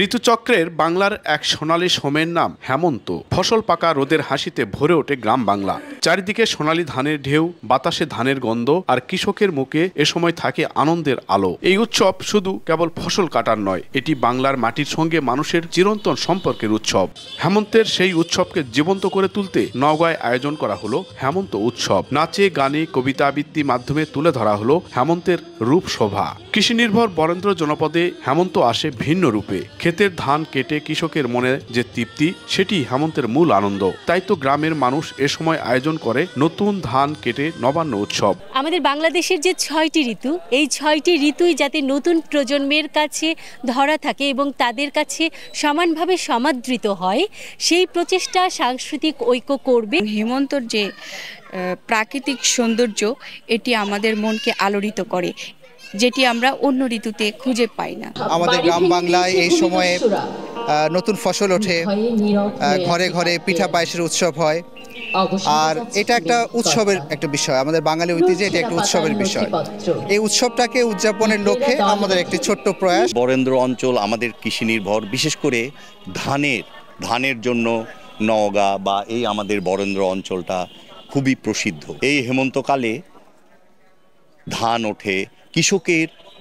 ঋতুচক্রের বাংলার এক সোনালী সময়ের নাম হেমন্ত। ফসল পাকা রোদের হাসিতে ভরে ওঠে গ্রাম বাংলা। চারিদিকে সোনালী ধানের ঢেউ, বাতাসে ধানের গন্ধ, আর কৃষকের মুখে এ সময় থাকে আনন্দের আলো। এই উৎসব শুধু কেবল ফসল কাটার নয়, এটি বাংলার মাটির সঙ্গে মানুষের চিরন্তন সম্পর্কের উৎসব। হেমন্তের সেই উৎসবকে জীবন্ত করে তুলতে নওগাঁয় আয়োজন করা হলো হেমন্ত উৎসব। নাচে গানে কবিতা আবৃত্তির মাধ্যমে তুলে ধরা হলো হেমন্তের রূপ শোভা। কৃষি নির্ভর বরেন্দ্র জনপদে হেমন্ত আসে ভিন্ন রূপে। ক্ষেতের ধান কেটে কৃষকের মনে যে তৃপ্তি, সেটি হেমন্তের মূল আনন্দ। তাই তো গ্রামের মানুষ এ সময় আয়োজন করে নতুন ধান কেটে নবান্ন উৎসব। আমাদের বাংলাদেশের যে ৬টি ঋতু, এই ৬টি ঋতুই যাতে নতুন প্রজন্মের কাছে ধরা থাকে এবং তাদের কাছে সমানভাবে সমাদৃত হয়, সেই প্রচেষ্টা সাংস্কৃতিক ঐক্য করবে। হেমন্তর যে প্রাকৃতিক সৌন্দর্য, এটি আমাদের মনকে আলোড়িত করে, যেটি আমরা অন্য ঋতুতে খুঁজে পাই না। আমাদের গ্রাম বাংলায় এই সময়ে নতুন ফসল ওঠে, ঘরে ঘরে পিঠা পায়েসের উৎসব হয়, আর এটা একটা উৎসবের একটা বিষয়। আমাদের বাঙালি ঐতিহ্যে এটা একটা উৎসবের বিষয়। এই উৎসবটাকে উদযাপনের লক্ষ্যে আমাদের একটি ছোট্ট প্রয়াস। বরেন্দ্র অঞ্চল আমাদের কৃষি নির্ভর, বিশেষ করে ধানের জন্য নওগাঁ বা এই আমাদের বরেন্দ্র অঞ্চলটা খুবই প্রসিদ্ধ। এই হেমন্তকালে ধান ওঠে,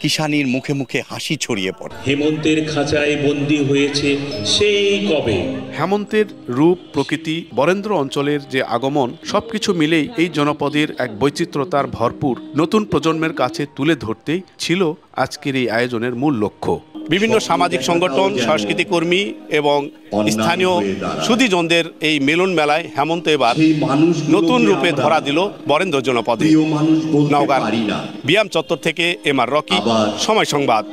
কিষানির মুখে মুখে হাসি ছড়িয়ে পড়ে। হেমন্তের খাঁচায় বন্দী হয়েছে সেই কবে। হেমন্তের রূপ, প্রকৃতি, বরেন্দ্র অঞ্চলের যে আগমন, সবকিছু মিলেই এই জনপদের এক বৈচিত্র্যতার ভরপুর নতুন প্রজন্মের কাছে তুলে ধরতেই ছিল আজকের এই আয়োজনের মূল লক্ষ্য। বিভিন্ন সামাজিক সংগঠন, সংস্কৃতি কর্মী এবং স্থানীয় সুধীজনদের এই মিলন মেলায় হেমন্ত এবার নতুন রূপে ধরা দিল বরেন্দ্র জনপদে। নওগাঁ বিয়াম চত্বর থেকে এম আর রকি, সময় সংবাদ।